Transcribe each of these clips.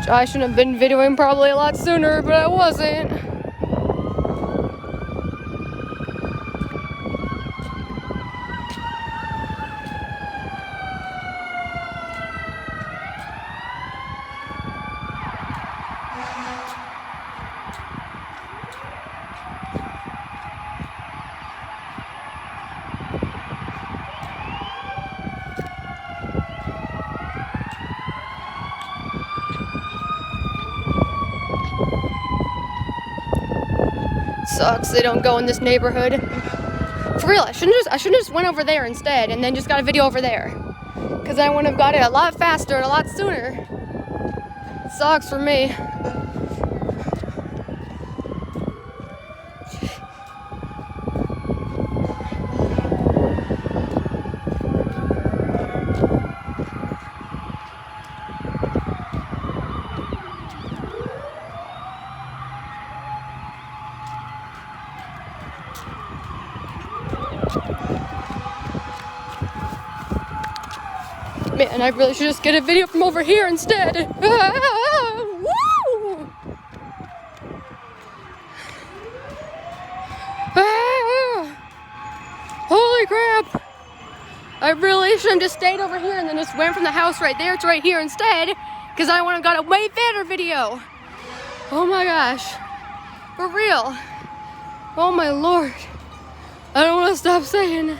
which I shouldn't have been videoing probably a lot sooner, but I wasn't. Sucks they don't go in this neighborhood. For real, I shouldn't have just went over there instead and then just got a video over there. Cause I would have got it a lot faster and a lot sooner. It sucks for me. Man, I really should just get a video from over here instead. Woo! Holy crap! I really should have just stayed over here and then just went from the house right there to right here instead, because I would have got a way better video. Oh my gosh. For real. Oh my lord. I don't want to stop saying.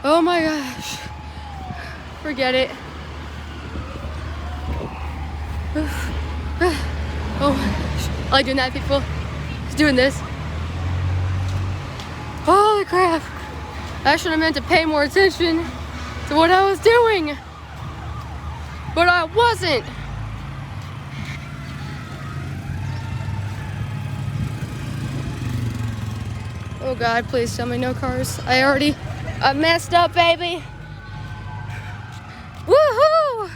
Oh my gosh. Forget it. Oh my gosh. I like doing that, people. Just doing this. Holy crap. I should have meant to pay more attention to what I was doing. But I wasn't. Oh God, please tell me no cars. I messed up, baby. Woohoo!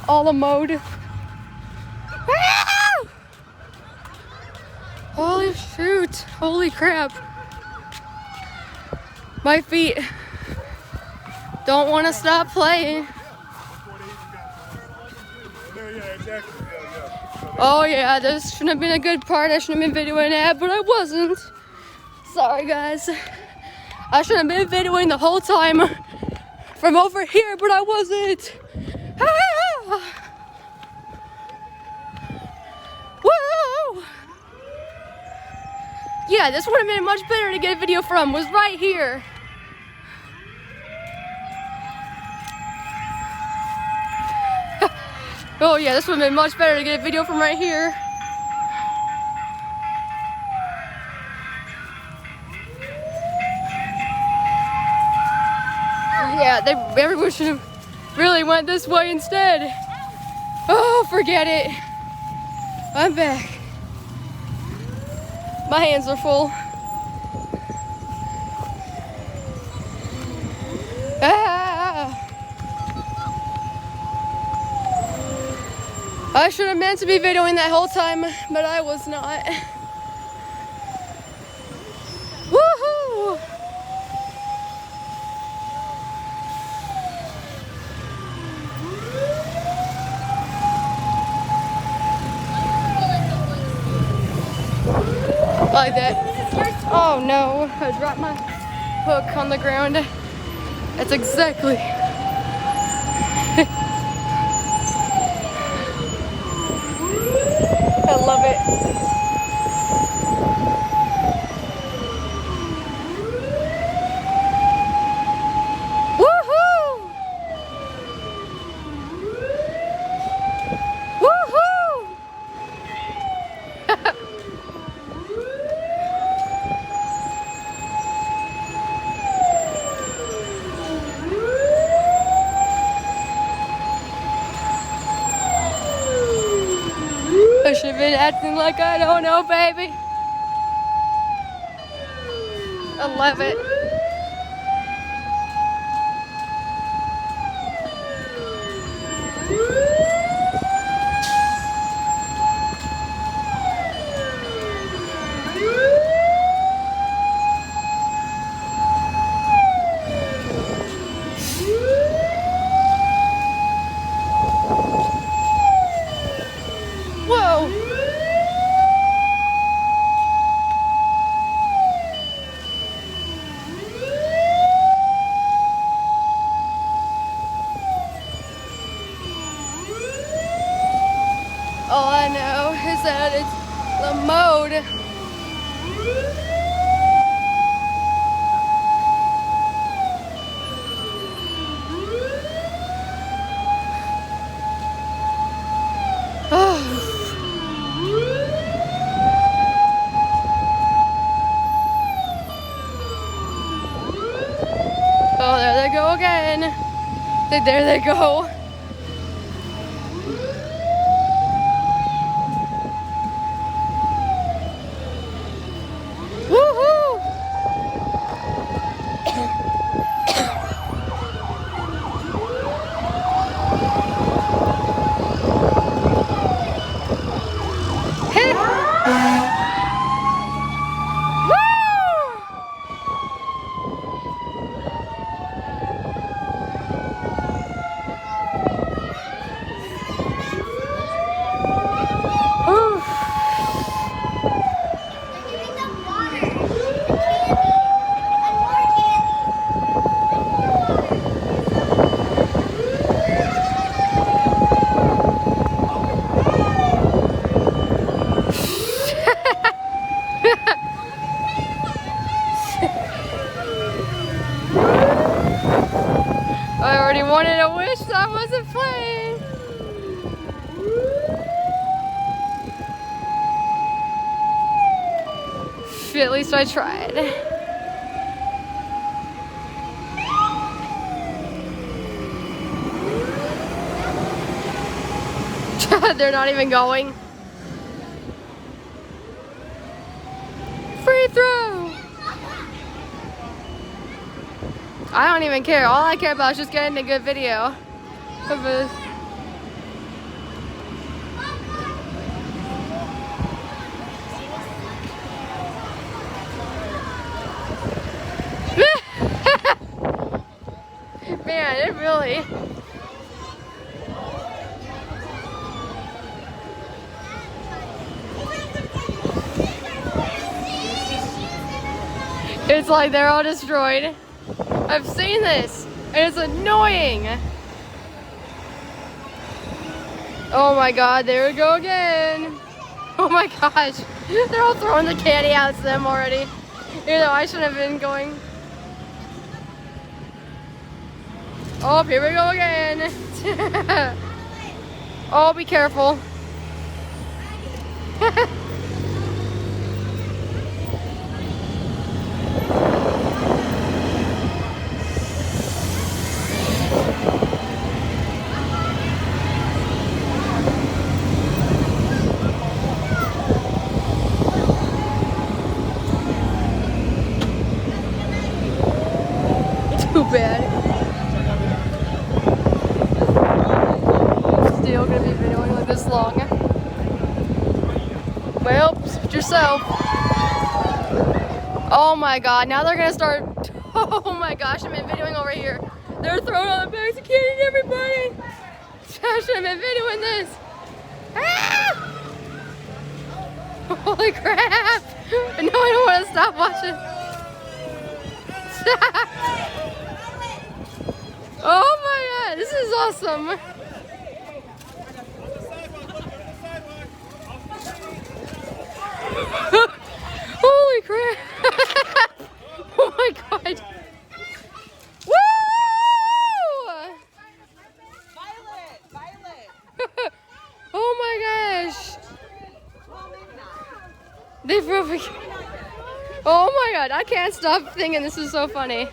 All the mode. Woo! Holy shoot. Holy crap. My feet don't want to stop playing. Oh yeah, this shouldn't have been a good part. I shouldn't have been videoing that, but I wasn't. Sorry guys. I should have been videoing the whole time from over here, but I wasn't. Ah! Woo! Yeah, this would have been much better to get a video from, was right here. Oh yeah, this would have been much better to get a video from right here. Yeah, everyone should have really went this way instead. Oh, forget it. I'm back. My hands are full. Ah! I should have meant to be videoing that whole time, but I was not. Woohoo! Like that. Oh no, I dropped my hook on the ground. That's exactly. I love it. Woohoo! Woohoo! I should have been acting like I don't know, baby. I love it. Oh, there they go again. There they go. Woohoo! I already wanted a wish that wasn't playing. At least I tried. They're not even going. Free throw! I don't even care. All I care about is just getting a good video of us. Man, it really... It's like they're all destroyed. I've seen this, and it's annoying. Oh my god, there we go again. Oh my gosh, they're all throwing the candy out to them already. Even though I shouldn't have been going. Oh, here we go again. Oh, be careful. Too bad. Still gonna be videoing like this long. Well, suit yourself. Oh my god, now they're gonna start. Oh my gosh, I've been videoing over here. They're throwing all the bags of candy at everybody. I should have been videoing this. Ah! Holy crap! No, I don't want to stop watching. Oh my god, this is awesome. Holy crap. Oh my god. Woo! Violet. Oh my gosh. They probably... Oh my god, I can't stop thinking this is so funny.